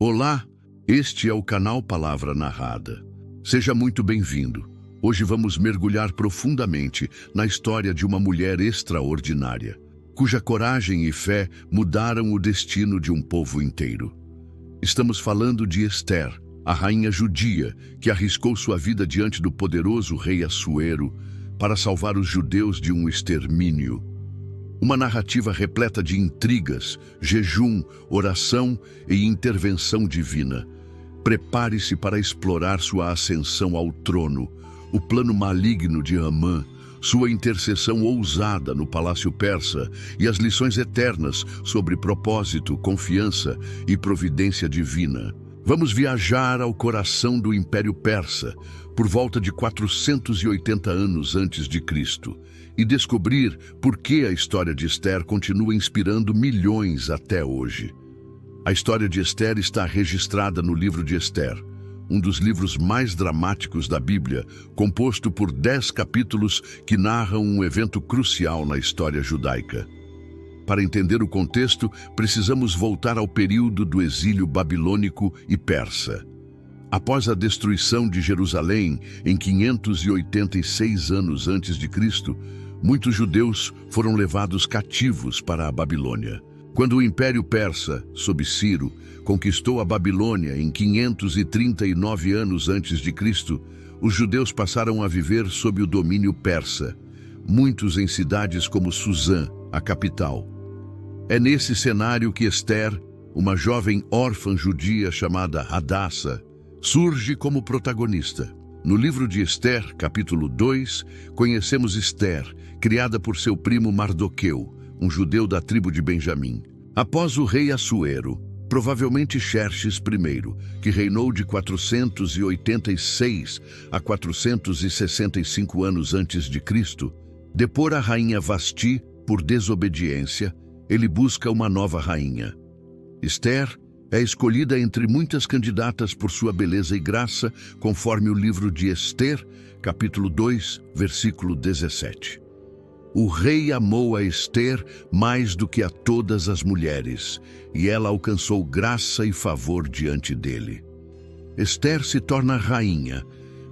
Olá, este é o canal Palavra Narrada. Seja muito bem-vindo. Hoje vamos mergulhar profundamente na história de uma mulher extraordinária, cuja coragem e fé mudaram o destino de um povo inteiro. Estamos falando de Ester, a rainha judia que arriscou sua vida diante do poderoso rei Assuero para salvar os judeus de um extermínio. Uma narrativa repleta de intrigas, jejum, oração e intervenção divina. Prepare-se para explorar sua ascensão ao trono, o plano maligno de Amã, sua intercessão ousada no palácio persa e as lições eternas sobre propósito, confiança e providência divina. Vamos viajar ao coração do Império Persa, por volta de 480 anos antes de Cristo, e descobrir por que a história de Ester continua inspirando milhões até hoje. A história de Ester está registrada no livro de Ester, um dos livros mais dramáticos da Bíblia, composto por 10 capítulos que narram um evento crucial na história judaica. Para entender o contexto, precisamos voltar ao período do exílio babilônico e persa. Após a destruição de Jerusalém, em 586 anos antes de Cristo, muitos judeus foram levados cativos para a Babilônia. Quando o Império Persa, sob Ciro, conquistou a Babilônia em 539 anos antes de Cristo, os judeus passaram a viver sob o domínio persa, muitos em cidades como Suzã, a capital. É nesse cenário que Ester, uma jovem órfã judia chamada Hadassa, surge como protagonista. No livro de Ester, capítulo 2, conhecemos Ester, criada por seu primo Mardoqueu, um judeu da tribo de Benjamim. Após o rei Assuero, provavelmente Xerxes I, que reinou de 486 a 465 anos antes de Cristo, depor a rainha Vasti por desobediência, ele busca uma nova rainha. Ester é escolhida entre muitas candidatas por sua beleza e graça, conforme o livro de Ester, capítulo 2, versículo 17. O rei amou a Ester mais do que a todas as mulheres, e ela alcançou graça e favor diante dele. Ester se torna rainha,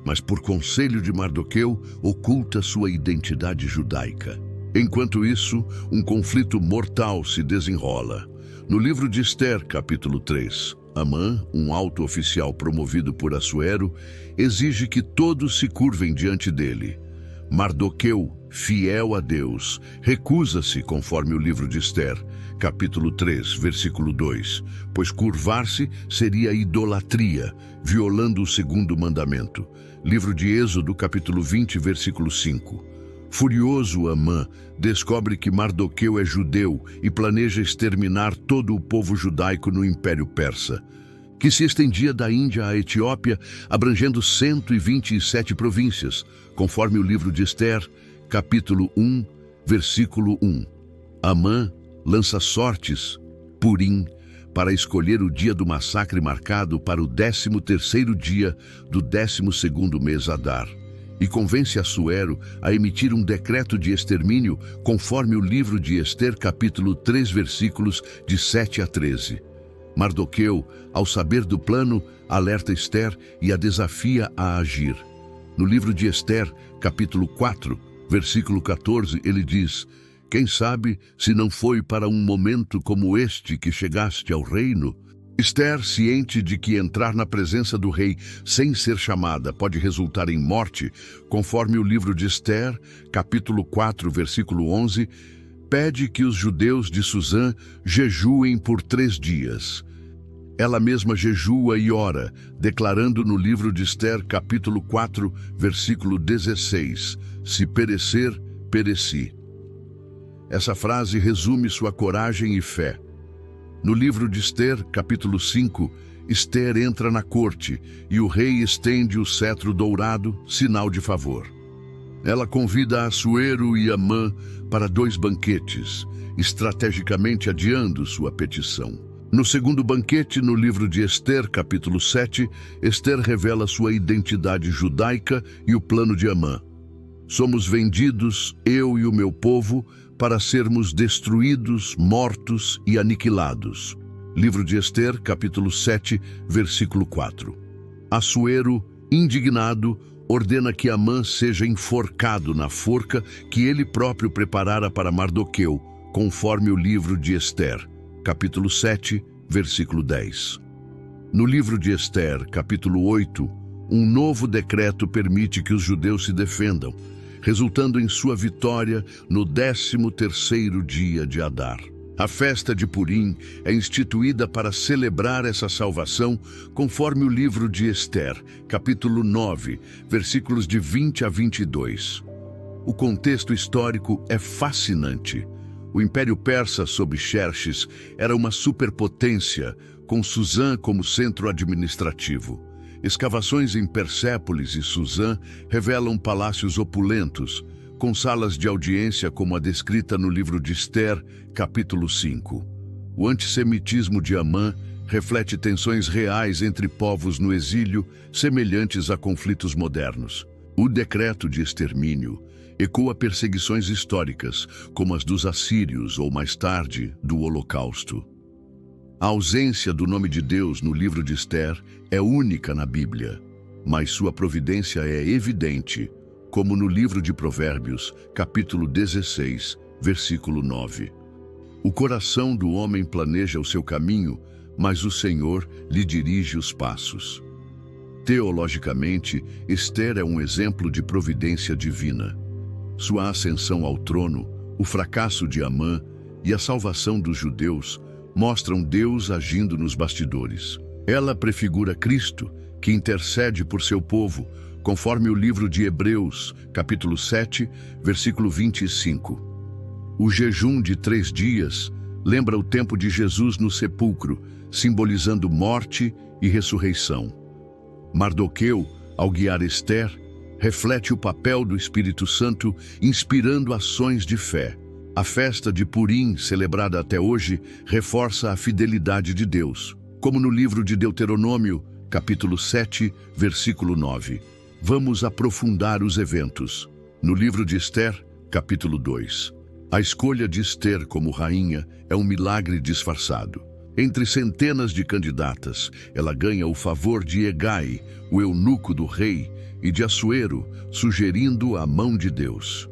mas por conselho de Mardoqueu, oculta sua identidade judaica. Enquanto isso, um conflito mortal se desenrola. No livro de Ester, capítulo 3, Amã, um alto oficial promovido por Assuero, exige que todos se curvem diante dele. Mardoqueu, fiel a Deus, recusa-se, conforme o livro de Ester, capítulo 3, versículo 2, pois curvar-se seria idolatria, violando o segundo mandamento. Livro de Êxodo, capítulo 20, versículo 5. Furioso, Amã descobre que Mardoqueu é judeu e planeja exterminar todo o povo judaico no Império Persa, que se estendia da Índia à Etiópia, abrangendo 127 províncias, conforme o livro de Ester, capítulo 1, versículo 1. Amã lança sortes, Purim, para escolher o dia do massacre marcado para o 13º dia do 12º mês Adar, e convence Assuero a emitir um decreto de extermínio conforme o livro de Ester, capítulo 3, versículos de 7 a 13. Mardoqueu, ao saber do plano, alerta Ester e a desafia a agir. No livro de Ester, capítulo 4, versículo 14, ele diz: "Quem sabe se não foi para um momento como este que chegaste ao reino?" Ester, ciente de que entrar na presença do rei sem ser chamada pode resultar em morte, conforme o livro de Ester, capítulo 4, versículo 11, pede que os judeus de Suzã jejuem por 3 dias. Ela mesma jejua e ora, declarando no livro de Ester, capítulo 4, versículo 16, "Se perecer, pereci." Essa frase resume sua coragem e fé. No livro de Ester, capítulo 5, Ester entra na corte e o rei estende o cetro dourado, sinal de favor. Ela convida Assuero e Amã para 2 banquetes, estrategicamente adiando sua petição. No segundo banquete, no livro de Ester, capítulo 7, Ester revela sua identidade judaica e o plano de Amã. Somos vendidos, eu e o meu povo, para sermos destruídos, mortos e aniquilados. Livro de Ester, capítulo 7, versículo 4. Assuero, indignado, ordena que Amã seja enforcado na forca que ele próprio preparara para Mardoqueu, conforme o livro de Ester, capítulo 7, versículo 10. No livro de Ester, capítulo 8, um novo decreto permite que os judeus se defendam, resultando em sua vitória no 13º dia de Adar. A festa de Purim é instituída para celebrar essa salvação, conforme o livro de Ester, capítulo 9, versículos de 20 a 22. O contexto histórico é fascinante. O Império Persa, sob Xerxes, era uma superpotência, com Suzã como centro administrativo. Escavações em Persépolis e Suzã revelam palácios opulentos, com salas de audiência como a descrita no livro de Ester, capítulo 5. O antissemitismo de Amã reflete tensões reais entre povos no exílio, semelhantes a conflitos modernos. O decreto de extermínio ecoa perseguições históricas, como as dos assírios ou, mais tarde, do Holocausto. A ausência do nome de Deus no livro de Ester é única na Bíblia, mas sua providência é evidente, como no livro de Provérbios, capítulo 16, versículo 9. O coração do homem planeja o seu caminho, mas o Senhor lhe dirige os passos. Teologicamente, Ester é um exemplo de providência divina. Sua ascensão ao trono, o fracasso de Amã e a salvação dos judeus mostram Deus agindo nos bastidores. Ela prefigura Cristo, que intercede por seu povo, conforme o livro de Hebreus, capítulo 7, versículo 25. O jejum de 3 dias lembra o tempo de Jesus no sepulcro, simbolizando morte e ressurreição. Mardoqueu, ao guiar Ester, reflete o papel do Espírito Santo, inspirando ações de fé. A festa de Purim, celebrada até hoje, reforça a fidelidade de Deus, como no livro de Deuteronômio, capítulo 7, versículo 9. Vamos aprofundar os eventos. No livro de Ester, capítulo 2. A escolha de Ester como rainha é um milagre disfarçado. Entre centenas de candidatas, ela ganha o favor de Hegai, o eunuco do rei, e de Assuero, sugerindo a mão de Deus.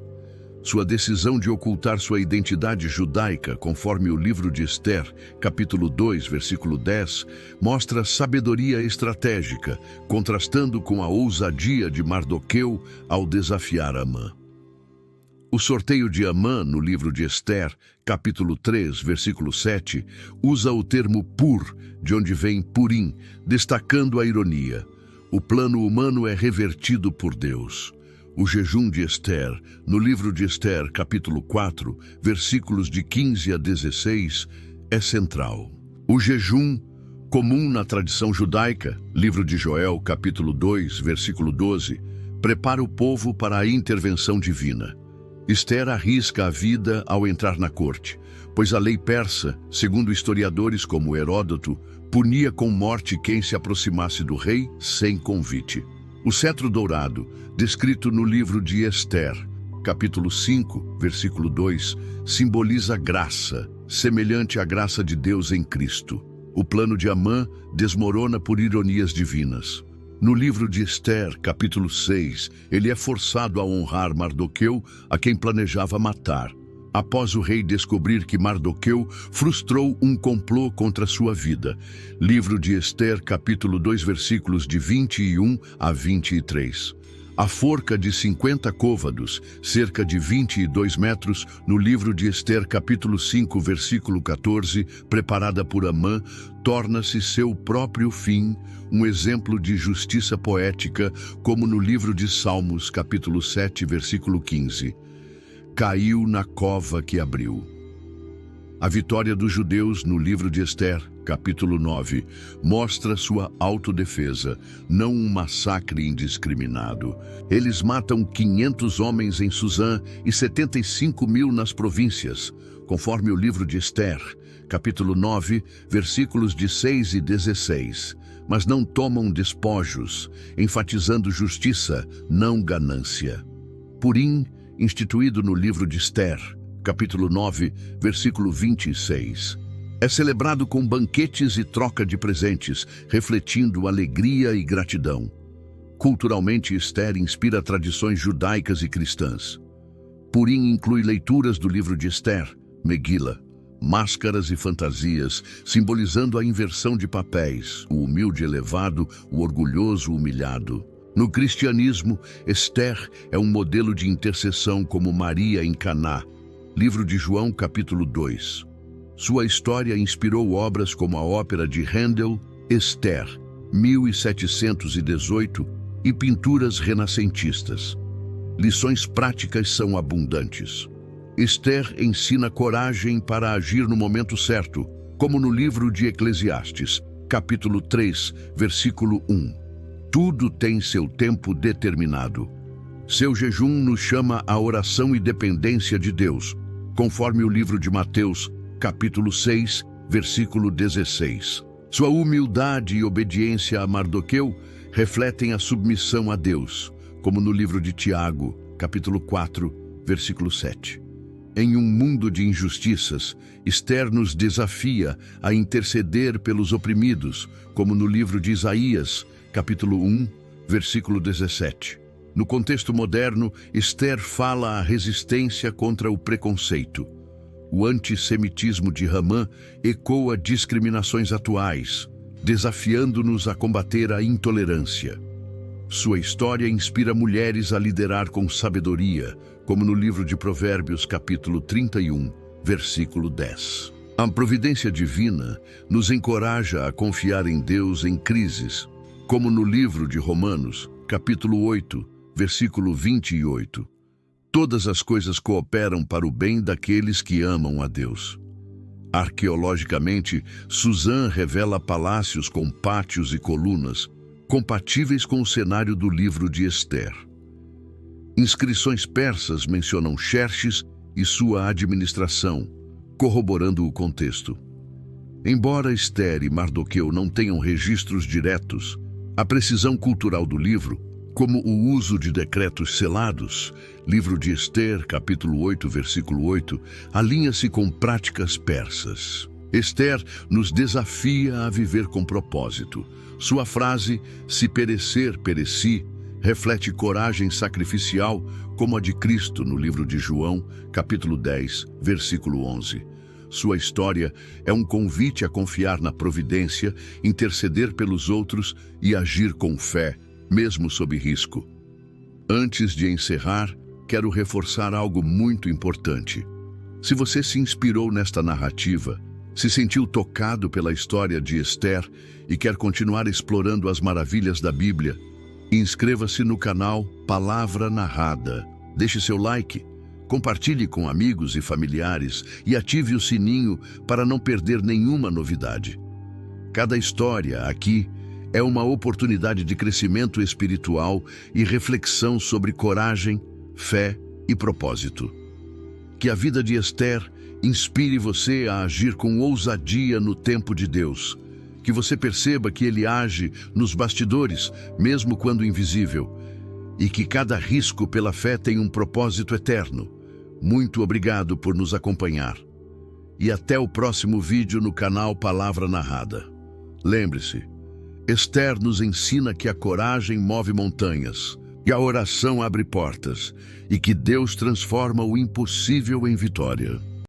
Sua decisão de ocultar sua identidade judaica, conforme o livro de Ester, capítulo 2, versículo 10, mostra sabedoria estratégica, contrastando com a ousadia de Mardoqueu ao desafiar Amã. O sorteio de Amã, no livro de Ester, capítulo 3, versículo 7, usa o termo pur, de onde vem Purim, destacando a ironia. O plano humano é revertido por Deus. O jejum de Ester, no livro de Ester, capítulo 4, versículos de 15 a 16, é central. O jejum, comum na tradição judaica, livro de Joel, capítulo 2, versículo 12, prepara o povo para a intervenção divina. Ester arrisca a vida ao entrar na corte, pois a lei persa, segundo historiadores como Heródoto, punia com morte quem se aproximasse do rei sem convite. O cetro dourado, descrito no livro de Ester, capítulo 5, versículo 2, simboliza graça, semelhante à graça de Deus em Cristo. O plano de Amã desmorona por ironias divinas. No livro de Ester, capítulo 6, ele é forçado a honrar Mardoqueu, a quem planejava matar, após o rei descobrir que Mardoqueu frustrou um complô contra sua vida. Livro de Ester, capítulo 2, versículos de 21 a 23. A forca de 50 côvados, cerca de 22 metros, no livro de Ester, capítulo 5, versículo 14, preparada por Amã, torna-se seu próprio fim, um exemplo de justiça poética, como no livro de Salmos, capítulo 7, versículo 15. Caiu na cova que abriu. A vitória dos judeus no livro de Ester, capítulo 9, mostra sua autodefesa, não um massacre indiscriminado. Eles matam 500 homens em Suzã e 75 mil nas províncias, conforme o livro de Ester, capítulo 9, versículos de 6 e 16. Mas não tomam despojos, enfatizando justiça, não ganância. Purim, instituído no livro de Ester, capítulo 9, versículo 26. É celebrado com banquetes e troca de presentes, refletindo alegria e gratidão. Culturalmente, Esther inspira tradições judaicas e cristãs. Purim inclui leituras do livro de Esther, Megila, máscaras e fantasias, simbolizando a inversão de papéis, o humilde elevado, o orgulhoso humilhado. No cristianismo, Esther é um modelo de intercessão como Maria em Caná, livro de João, capítulo 2. Sua história inspirou obras como a ópera de Handel, Esther, 1718, e pinturas renascentistas. Lições práticas são abundantes. Esther ensina coragem para agir no momento certo, como no livro de Eclesiastes, capítulo 3, versículo 1. Tudo tem seu tempo determinado. Seu jejum nos chama à oração e dependência de Deus, conforme o livro de Mateus, capítulo 6, versículo 16. Sua humildade e obediência a Mardoqueu refletem a submissão a Deus, como no livro de Tiago, capítulo 4, versículo 7. Em um mundo de injustiças, Esther nos desafia a interceder pelos oprimidos, como no livro de Isaías, capítulo 1, versículo 17. No contexto moderno, Esther fala a resistência contra o preconceito. O antissemitismo de Hamã ecoa discriminações atuais, desafiando-nos a combater a intolerância. Sua história inspira mulheres a liderar com sabedoria, como no livro de Provérbios, capítulo 31, versículo 10. A providência divina nos encoraja a confiar em Deus em crises, como no livro de Romanos, capítulo 8, versículo 28. Todas as coisas cooperam para o bem daqueles que amam a Deus. Arqueologicamente, Suzã revela palácios com pátios e colunas, compatíveis com o cenário do livro de Esther. Inscrições persas mencionam Xerxes e sua administração, corroborando o contexto. Embora Esther e Mardoqueu não tenham registros diretos, a precisão cultural do livro, como o uso de decretos selados, livro de Esther, capítulo 8, versículo 8, alinha-se com práticas persas. Esther nos desafia a viver com propósito. Sua frase, se perecer, pereci, reflete coragem sacrificial, como a de Cristo no livro de João, capítulo 10, versículo 11. Sua história é um convite a confiar na providência, interceder pelos outros e agir com fé, mesmo sob risco. Antes de encerrar, quero reforçar algo muito importante. Se você se inspirou nesta narrativa, se sentiu tocado pela história de Esther e quer continuar explorando as maravilhas da Bíblia, inscreva-se no canal Palavra Narrada. Deixe seu like, compartilhe com amigos e familiares e ative o sininho para não perder nenhuma novidade. Cada história aqui é uma oportunidade de crescimento espiritual e reflexão sobre coragem, fé e propósito. Que a vida de Esther inspire você a agir com ousadia no tempo de Deus. Que você perceba que Ele age nos bastidores, mesmo quando invisível. E que cada risco pela fé tem um propósito eterno. Muito obrigado por nos acompanhar. E até o próximo vídeo no canal Palavra Narrada. Lembre-se, Esther nos ensina que a coragem move montanhas, que a oração abre portas e que Deus transforma o impossível em vitória.